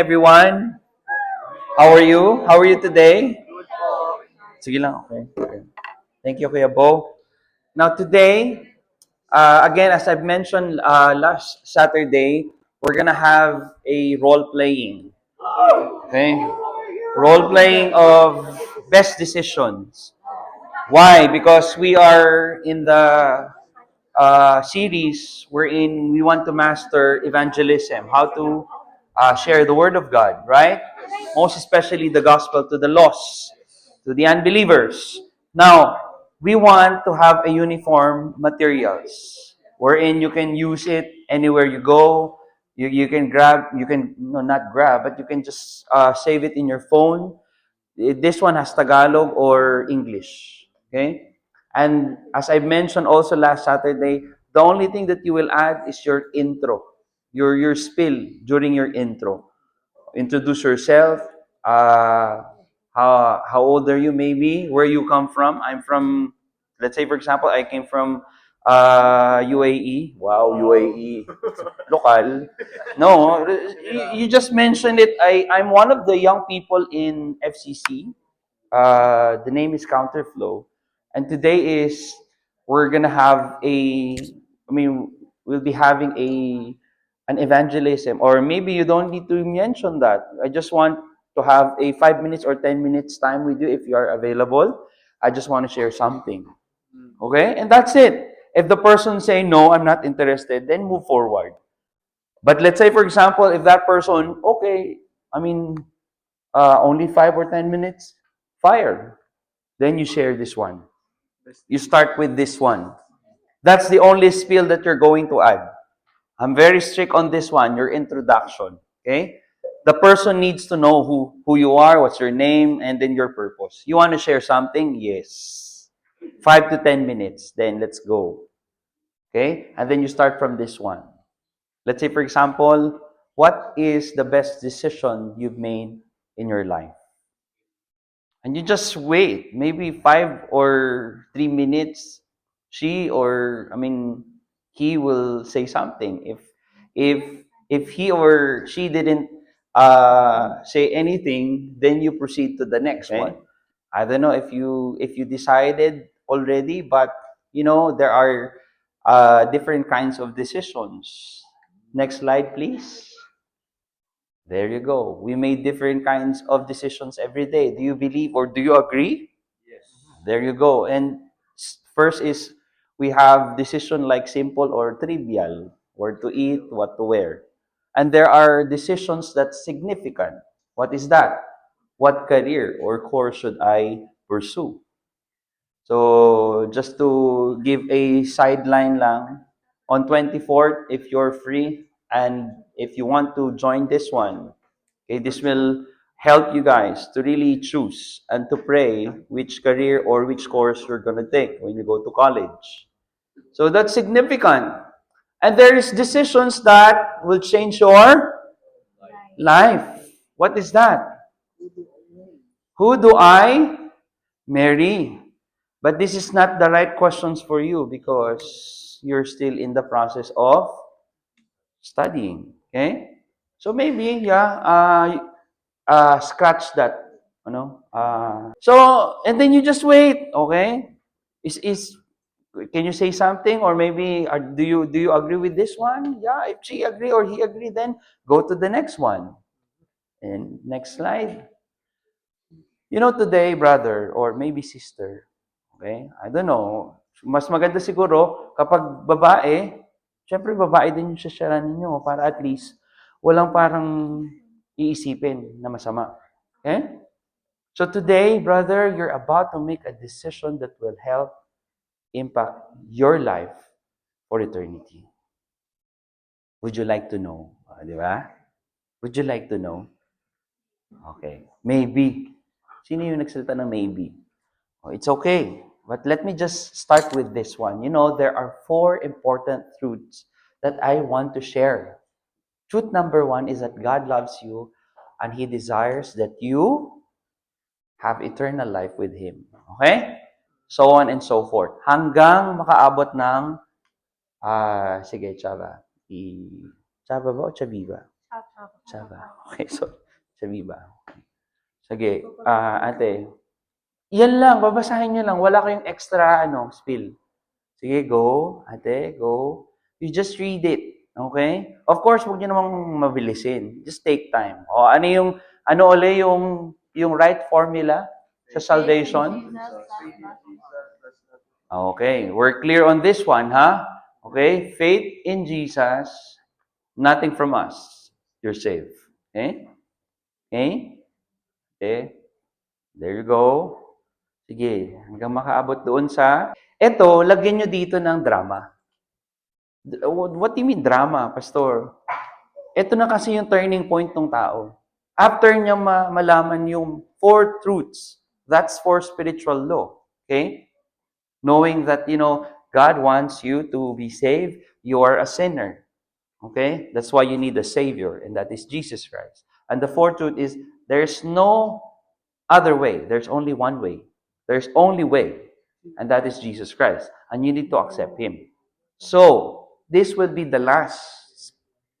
Everyone. How are you? How are you today? Sige lang, okay. Thank you, Kuya Bo. Now today, again, as I've mentioned last Saturday, we're gonna have a role playing. Okay, role playing of best decisions. Why? Because we are in the series wherein we want to master evangelism, how to share the word of God, right? Most especially the gospel to the lost, to the unbelievers. Now, we want to have a uniform materials wherein you can use it anywhere you go. You can grab, you can, no, not grab, but you can just save it in your phone. This one has Tagalog or English. Okay? And as I mentioned also last Saturday, the only thing that you will add is your intro, your spill during your intro. Introduce yourself. How old are you? Maybe where you come from. I'm from. Let's say for example, I came from UAE. Wow, UAE, local. No, you just mentioned it. I'm one of the young people in FCC. The name is Counterflow, and today is we're gonna have a. I mean, we'll be having an evangelism, or maybe you don't need to mention that. I just want to have a 5 minutes or 10 minutes time with you if you are available. I just want to share something, okay? And that's it. If the person say no, I'm not interested, then move forward. But let's say, for example, if that person, okay, I mean, only 5 or 10 minutes, fire. Then you share this one. You start with this one. That's the only spiel that you're going to add. I'm very strict on this one, your introduction. Okay? The person needs to know who you are, what's your name, and then your purpose. You want to share something? Yes. 5 to 10 minutes. Then let's go. Okay? And then you start from this one. Let's say, for example, what is the best decision you've made in your life? And you just wait, maybe 5 or 3 minutes. He will say something. If he or she didn't say anything, then you proceed to the next one. I don't know if you decided already, but there are different kinds of decisions. Next slide, please. There you go. We made different kinds of decisions every day. Do you believe or do you agree? Yes. There you go. And first is we have decision like simple or trivial, where to eat, what to wear. And there are decisions that's significant. What is that? What career or course should I pursue? So just to give a sideline lang, on 24th, if you're free and if you want to join this one, okay, this will help you guys to really choose and to pray which career or which course you're going to take when you go to college. So that's significant. And there is decisions that will change your life. What is that? Who do I marry? But this is not the right questions for you because you're still in the process of studying. Okay? So maybe, yeah, scratch that. So, and then you just wait. Okay? Is Can you say something, or maybe do you agree with this one? Yeah, if she agree or he agree, then go to the next one. And next slide. Today, brother, or maybe sister, okay? I don't know. Mas maganda siguro kapag babae, syempre babae din yung sasyaran ninyo para at least walang parang iisipin na masama. Okay? So today, brother, you're about to make a decision that will help impact your life for eternity. Would you like to know? Di ba? Would you like to know? Okay. Maybe. Sino yung nagsalita ng maybe? Oh, it's okay. But let me just start with this one. There are 4 important truths that I want to share. Truth number 1 is that God loves you and He desires that you have eternal life with Him. Okay? So on and so forth. Hanggang makaabot ng, sige, Chava. Chava ba o Chaviva? Saba. Okay, so, sabi ba? Sige, ate. Yan lang, babasahin nyo lang. Wala kayong extra, spill. Sige, go. Ate, go. You just read it. Okay? Of course, huwag nyo namang mabilisin. Just take time. O, yung right formula sa salvation? Okay, we're clear on this one, ha? Okay, faith in Jesus, nothing from us. You're saved. Okay? Okay? Okay? There you go. Sige, hanggang makaabot doon sa... Ito, lagyan nyo dito ng drama. What do you mean drama, Pastor? Ito na kasi yung turning point ng tao. After niya malaman yung four truths, that's for spiritual law. Okay? Knowing that, God wants you to be saved, you are a sinner. Okay? That's why you need a Savior, and that is Jesus Christ. And the fourth truth is, there's no other way. There's only one way. There's only way, and that is Jesus Christ. And you need to accept Him. So, this will be the last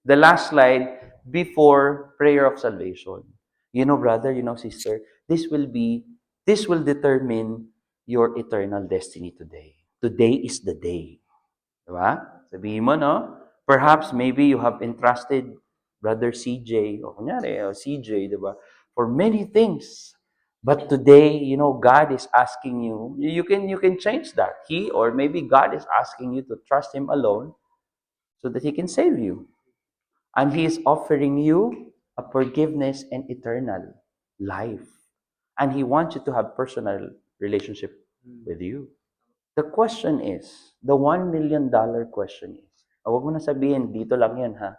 slide before prayer of salvation. Brother, sister, this will determine your eternal destiny today. Today is the day. Diba? Sabihin mo, no? Perhaps, maybe you have entrusted Brother CJ, o kunyari, CJ, diba? For many things. But today, God is asking you, you can change that. He or maybe God is asking you to trust Him alone so that He can save you. And He is offering you a forgiveness and eternal life. And He wants you to have personal relationship with you. The question is, the $1 million question is, huwag mo na sabihin, dito lang yan ha.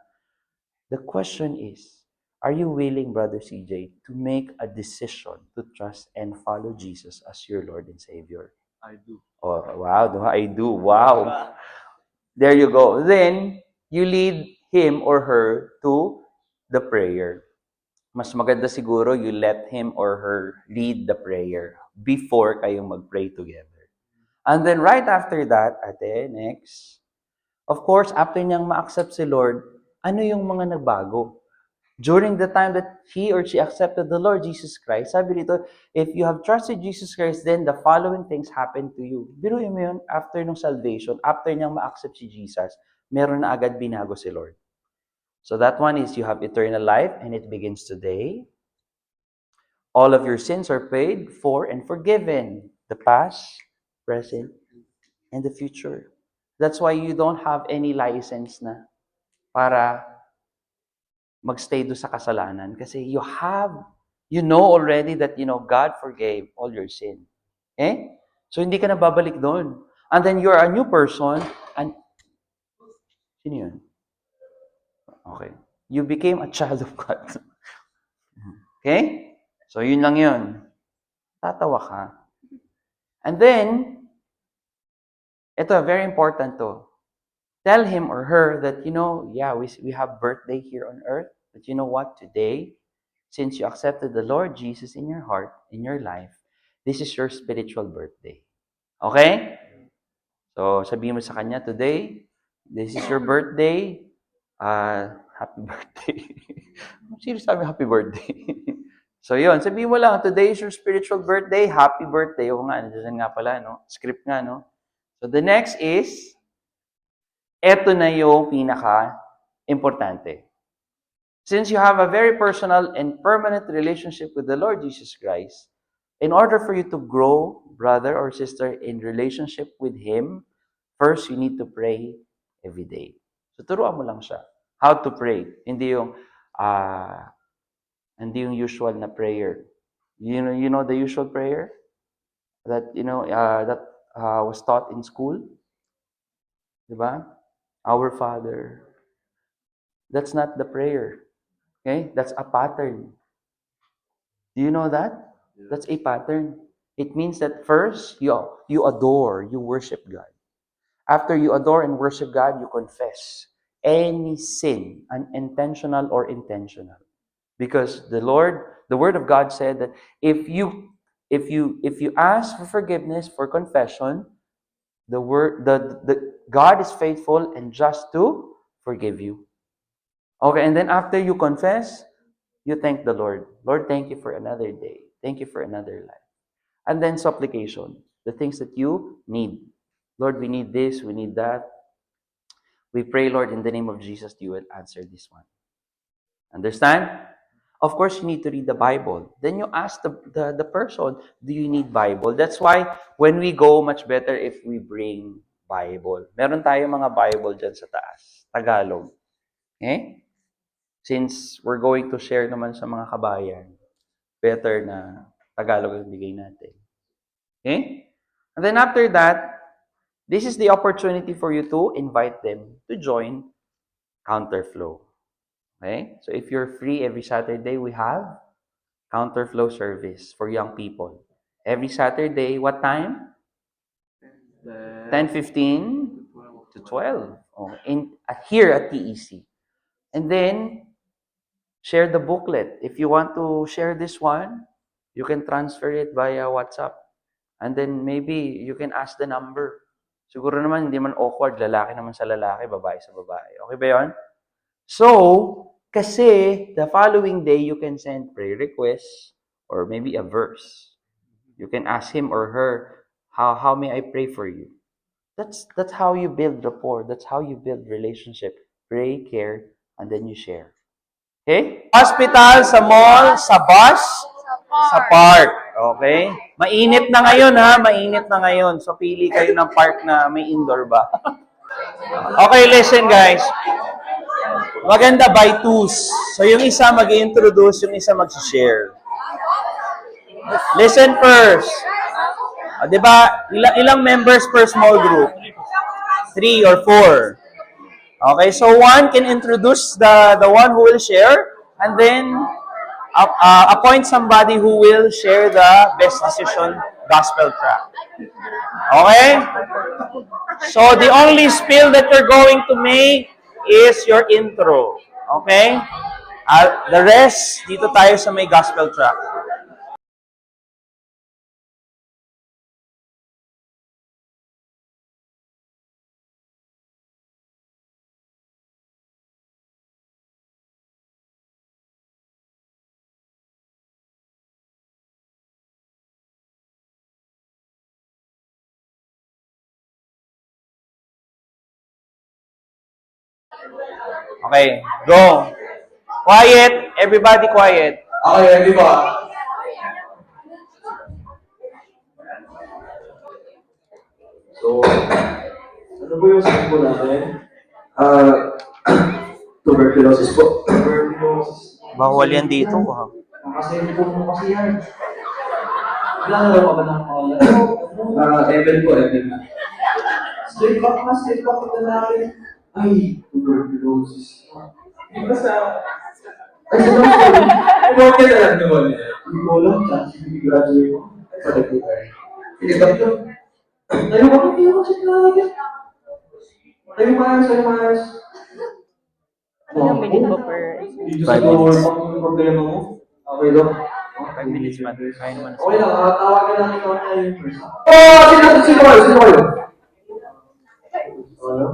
The question is, are you willing, Brother CJ, to make a decision to trust and follow Jesus as your Lord and Savior? I do. Oh, wow, I do. Wow. There you go. Then, you lead him or her to the prayer. Mas maganda siguro you let him or her lead the prayer before kayong mag-pray together. And then right after that, ate, next, of course, after niyang ma-accept si Lord, ano yung mga nagbago? During the time that he or she accepted the Lord Jesus Christ, sabi dito, if you have trusted Jesus Christ, then the following things happen to you. Biruin mo yun, after ng salvation, after niyang ma-accept si Jesus, meron na agad binago si Lord. So that one is you have eternal life and it begins today. All of your sins are paid for and forgiven. The past, present, and the future. That's why you don't have any license na para magstay do sa kasalanan. Kasi you know already that, God forgave all your sin. Okay? So, hindi ka na babalik doon. And then, you're a new person. And, sino yun? Okay. You became a child of God. Okay? So, yun lang yun. Tatawa ka. And then, ito, very important to. Tell him or her that, we have birthday here on earth. But you know what? Today, since you accepted the Lord Jesus in your heart, in your life, this is your spiritual birthday. Okay? So, sabihin mo sa kanya, today, this is your birthday. Happy birthday. Sino sabi happy birthday? So, yun. Sabihin mo lang, today is your spiritual birthday. Happy birthday. O nga, nandiyan nga pala, no? Script nga, no? So, the next is, eto na yung pinaka-importante. Since you have a very personal and permanent relationship with the Lord Jesus Christ, in order for you to grow, brother or sister, in relationship with Him, first, you need to pray every day. So, turuan mo lang siya. How to pray. Hindi yung usual na prayer. You know the usual prayer that, that was taught in school? Diba? Our Father. That's not the prayer. Okay? That's a pattern. Do you know that? That's a pattern. It means that first, you adore, you worship God. After you adore and worship God, you confess any sin, unintentional or intentional. Because the Word of God said that if you ask for forgiveness, for confession, the God is faithful and just to forgive you. Okay, and then after you confess, you thank the Lord. Lord, thank you for another day. Thank you for another life. And then supplication, the things that you need. Lord, we need this, we need that. We pray, Lord, in the name of Jesus, you will answer this one. Understand? Of course, you need to read the Bible. Then you ask the person, do you need Bible? That's why when we go, much better if we bring Bible. Meron tayo mga Bible dyan sa taas. Tagalog. Okay? Since we're going to share naman sa mga kabayan, better na Tagalog ang bigay natin. Okay? And then after that, this is the opportunity for you to invite them to join Counterflow. Okay? So if you're free every Saturday, we have Counterflow service for young people. Every Saturday, what time? 10:15 to 12. Oh, here at TEC. And then, share the booklet. If you want to share this one, you can transfer it via WhatsApp. And then maybe you can ask the number. Siguro naman, hindi man awkward. Lalaki naman sa lalaki, babae sa babae. Okay ba yun? So, kasi the following day, you can send prayer requests or maybe a verse. You can ask him or her, how may I pray for you? That's how you build rapport. That's how you build relationship. Pray, care, and then you share. Okay? Hospital, sa mall, sa bus, sa park. Okay? Mainit na ngayon ha, mainit na ngayon. So pili kayo ng park na may indoor ba? Okay, listen guys. Maganda by twos. So yung isa mag-introduce, yung isa mag-share. Listen first. Di ba? Ilang members per small group? 3 or 4. Okay, so one can introduce the one who will share, and then appoint somebody who will share the best decision gospel track. Okay? So the only spill that you're going to make is your intro. Okay? The rest, dito tayo sa may gospel track. Okay, go. Quiet. Everybody quiet. Okay, ready ba? So, ano po yung sakit po natin? Ah, tuberculosis po. Tuberculosis. Bawal yan dito. Ha? Kasi po mo kasi yan. Naglalaro ka ba ng kawalan? Evan po, Evan. Straight back na natin. Ay, tuberculosis. Di ba sa... Ay, sa doktor. Ikaw ka na lang naman eh. Hindi ko alam, chance hindi graduate ko. Sa doktor. Hindi ba ito? Tayo ba kung tayo kasi natin? Tayo maayos. Ilang minute po per... Dito sa door, pag yung problema mo. Okay, Dok. 5 minutes man. Kaya naman. Okay lang, tawagan natin ikaw na yung first. Sino kayo? Ano?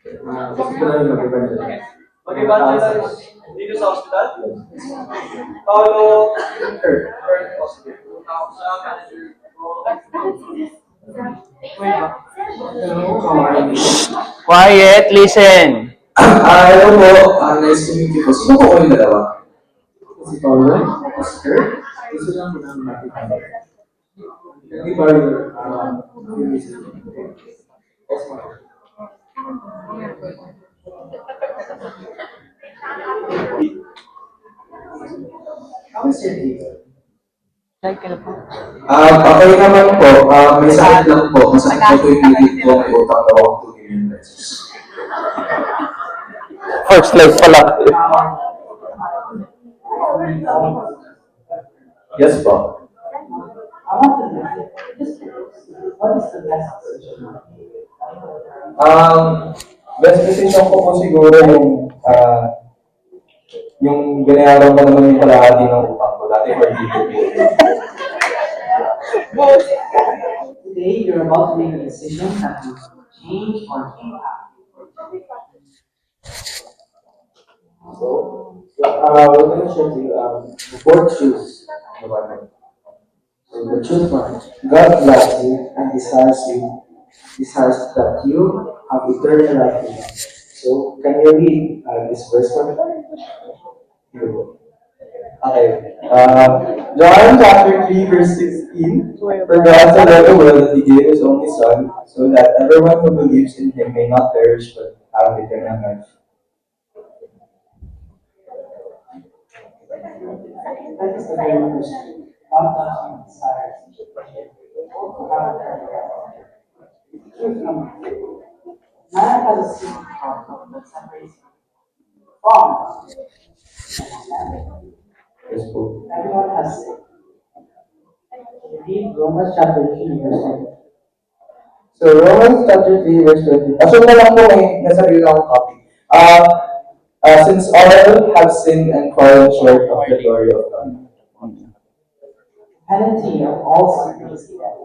Kasi ko lang yung mag-iba. Mag-iba tayo dito sa hospital? Paolo, hospital. Quiet, listen. Hello po. Nice to meet you po. Sino po kayong dalawa? Si Paolo? Oscar? Gusto lang po namin natin. Hindi ba okay naman po. May sakit lang po. Masakit po ito yung bibig ko. May utang daw ako 2 million pesos. First life pala. Yes po. Best decision ko po siguro yung binayaran ko naman yung kalahati ng utang ko dati for dito. Today, you're about to make a decision that will change or impact. So, we're going to share to you the four truths in the Bible. So the truth one, God loves you and desires that you have eternal life in Him. So, can you read this verse for me? Here we go. Okay. John chapter 3, verse 16. For God so loved the world that He gave His only Son, so that everyone who believes in Him may not perish but have eternal life. That is the very first thing. God loves you and desires to have eternal life. Truth number two. Man has a secret heart that separates him from God. Yes, po. Everyone has sin. Read Romans chapter 3, verse 20. So, Romans chapter 3, verse 20. Assume na lang po may nasarili akong copy. Since all have sinned and fallen short of the glory of God. Penalty of all sin is death.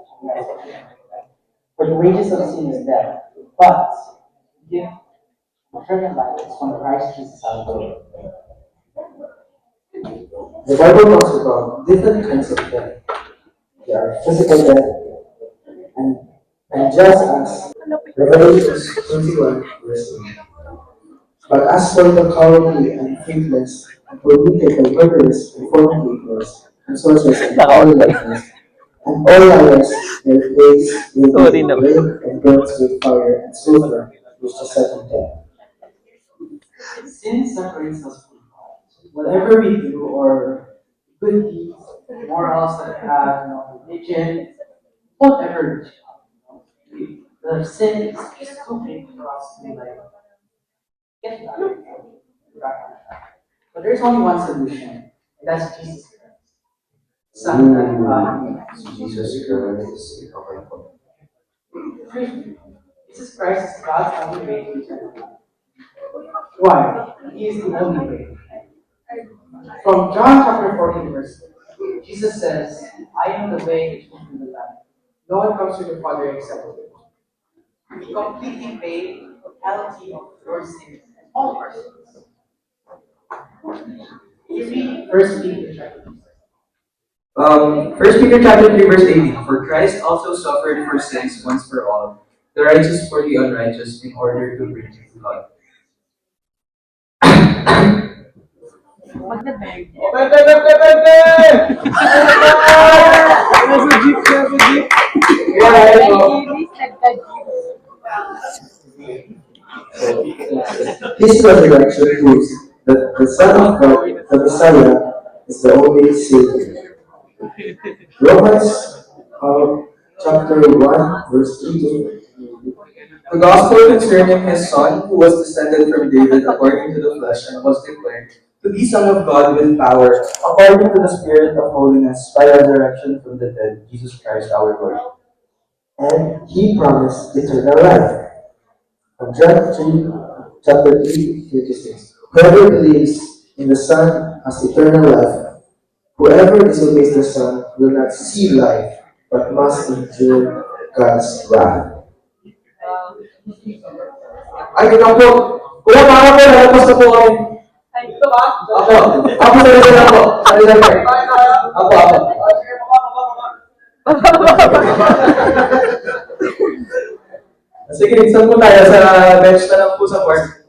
For the wages of sin is death. But the gift of eternal life is from Christ Jesus our Lord. The Bible talks about different kinds of death. There are physical death, and just as Revelation 21, verse 8. But as for the cowardly and faithless, and polluted by murderers and fornicators, and sorcerers and idolaters, and all liars, their place will be Sorry in na. flame and burns with fire and sulfur, which is second death. Sin separates us from God. Whatever we do, or good deeds, morals that we have, religion, whatever the sin is just too big for us to like get back on track. But there's only one solution, and that's Jesus Christ, Son of God. Jesus Christ. Jesus Christ is God's only way to eternal life. Why? He is the only way. From John chapter 14, verse 3, Jesus says, I am the way, the truth, and the life. No one comes to the Father except through me. He completely paid the penalty of your sins and all of our sins. You read First Peter chapter 3. 1 Peter chapter 3, verse 18. For Christ also suffered for sins once for all, the righteous for the unrighteous, in order to bring you to God. His resurrection proves that the Son of God, the Messiah, is the only Savior. Romans chapter 1, verse 3. The gospel concerning his Son, who was descended from David according to the flesh, and was declared to be Son of God with power, according to the Spirit of holiness, by resurrection from the dead, Jesus Christ our Lord. And he promised eternal life. From John 3, chapter 3, 36. Whoever believes in the Son has eternal life. Whoever disobeys the Son will not see life, but must endure God's wrath. Ay, ikaw po. Kuya, para po, lalabas na po kami. Ako. Ako, sarili na po. Sarili na po. Ako. Sige, saan po tayo? Sa bench na lang po sa park.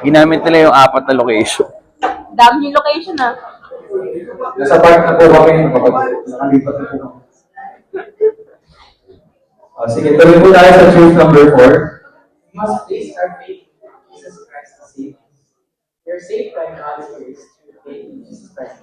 Ginamit nila yung apat na location. Dami yung location ah. Nasa park na po kami. Nakalipat na po kami. Sige, tuloy po tayo sa truth number 4. We must place our faith in Jesus Christ to save us. We are saved by God's grace through faith in Jesus Christ.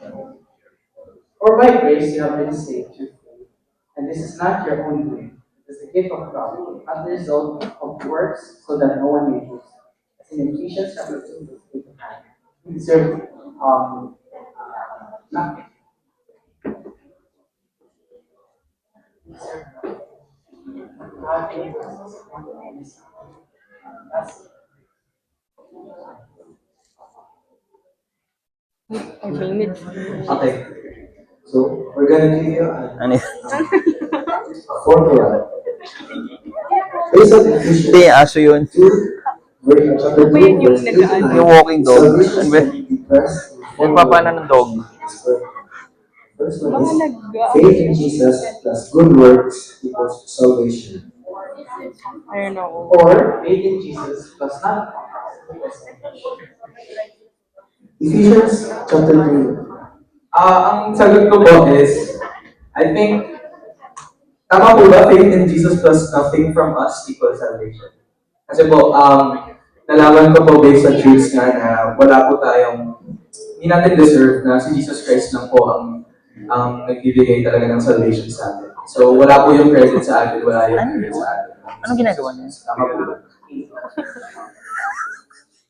For by grace you have been saved through faith. And this is not your own doing. It is the gift of God, not the result of works, so that no one may boast. As in Ephesians chapter 2, verse 8 to 9. We deserve nothing. We deserve nothing. God gave us one only Son. That's I mean, it's... Okay. So, we're gonna give you Ano yun? a formula. Based on Ephesians Hindi, aso yun. 2, chapter Ba yun 2, yung verse 8 to 9. Yung walking dog. Salvation Ano ba? can be depressed. Yung papana ng dog. First one Mga is nag... faith in Jesus plus good works equals salvation. I don't know. Or faith in Jesus plus not. Ephesians chapter 3. Ang sagot ko po is, I think, tama po ba, faith in Jesus plus nothing from us equals salvation? Kasi po, nalaman ko po based sa truths nga na wala po tayong, hindi natin deserve na si Jesus Christ lang po ang nagbibigay talaga ng salvation sa atin. So, wala po yung credit sa atin, wala yung credit sa atin. Anong ginagawa niya? Tama po ba?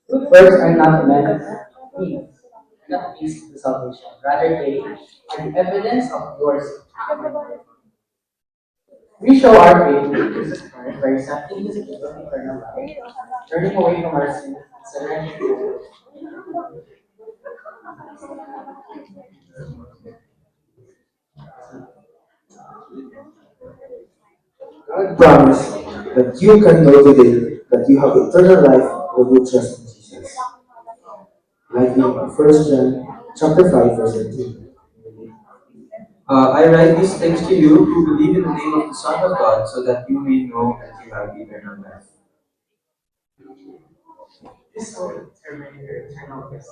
Good works are not meant not means to salvation. Rather, they are the evidence of yours. We show our faith in Jesus Christ by accepting His gift of eternal life, turning away from our sins, and surrendering to Him. God promised that you can know today that you have eternal life when you trust in Jesus. Like in 1 John chapter 5, verse 18. I write these things to you who believe in the name of the Son of God, so that you may know that you have eternal life. This will determine your eternal bliss.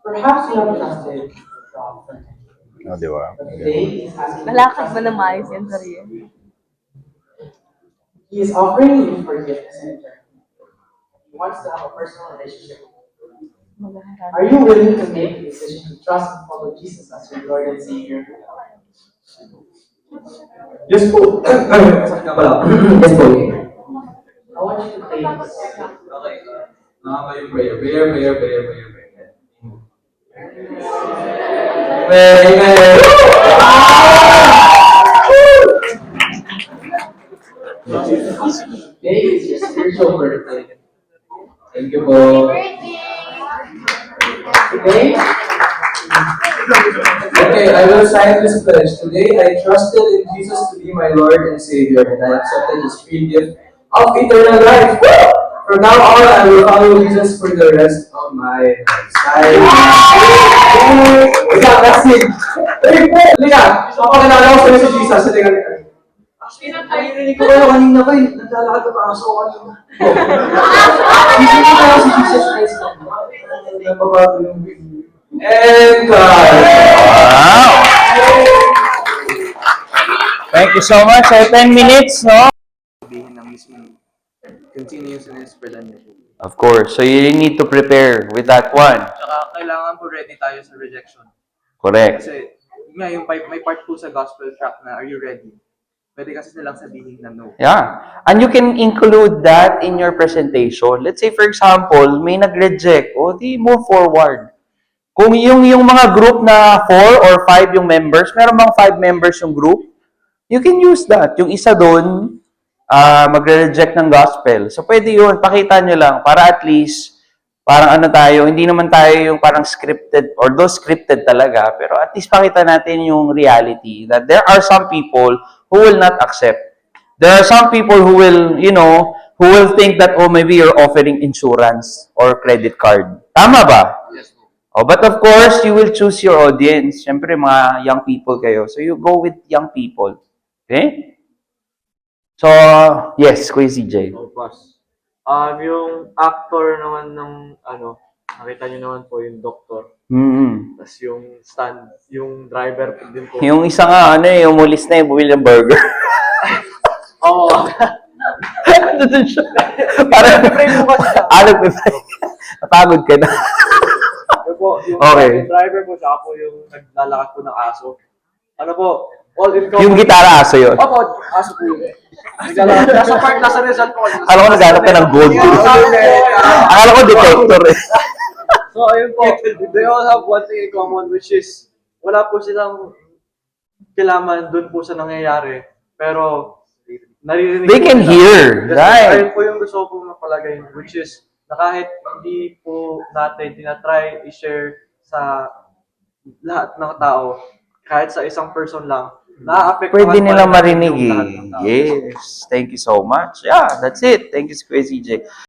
Perhaps you have trusted God for many years, Oh, di ba? but today He is asking you to Malakad trust ba na Him. maayos yan sa Rio? He is offering you forgiveness and eternity. He wants to have a personal relationship with you. Maghaharap. Are you willing to make the decision to trust and follow Jesus as your Lord and Savior? Yes po. Saan ka pala? Yes, po. I want you to pray this. Okay. Yung prayer. Prayer. Amen. Today is your spiritual birthday. Thank you po. Today, Okay, I will sign this pledge. Today, I trusted in Jesus to be my Lord and Savior, and I accepted His free gift of eternal life. Woo! From now on, I will follow Jesus for the rest of my life. Wait lang, that's it. Halika, papakilala ko sa'yo si Jesus. Halika. Narinig ko kayo kanina pa eh. Naglalakad ko pa aso kanina. Isipin ko si Jesus Christ. Nababago yung video. And God. Wow! Thank you so much. 10 minutes, no? Sabihin ng mismong continuousness for the new. Of course. So you need to prepare with that one. Tsaka kailangan po ready tayo sa rejection. Correct. Kasi nga yung may part po sa gospel track na are you ready? Pwede kasi silang sabihin na no. Yeah. And you can include that in your presentation. Let's say, for example, may nag-reject. O, di move forward. Kung yung mga group na 4 or 5 yung members, meron bang 5 members yung group? You can use that. Yung isa doon, magre-reject ng gospel. So, pwede yun. Pakita nyo lang para at least, parang ano tayo, hindi naman tayo yung parang scripted, or those scripted talaga, pero at least pakita natin yung reality that there are some people who will not accept. There are some people who will, who will think that, oh, maybe you're offering insurance or credit card. Tama ba? Yes po. Oh, but of course, you will choose your audience. Siyempre, mga young people kayo. So, you go with young people. Okay? So, yes, Kuya CJ. Oh, boss. Yung actor naman ng nakita niyo naman po yung doktor. Mm-hmm. Tapos yung driver po din po. Yung isa nga, umulis na yung bumili ng burger. Oo. Doon siya. Parang, nagpe-pray. Napagod ka na. Yung po, yung Okay. driver po, siya po yung naglalakad po ng aso. Ano po, all in common. Yung gitara aso yun. Opo, aso po yun. Naglalakad. Nasa part, nasa Rizal po. Alam ko naghanap ka ng gold. Akala ko detector eh. So, ayun po, they all have one thing in common, which is, wala po silang kilaman dun po sa nangyayari. Pero, naririnig They po can nila. hear, Yes, right? Ayun po yung gusto ko mapalagay, which is, na kahit hindi po natin tinatry i-share sa lahat ng tao, kahit sa isang person lang, na-affect Pwede nila marinig yung lahat eh. ng tao. Yes. Thank you so much. Yeah, that's it. Thank you, Kuya CJ.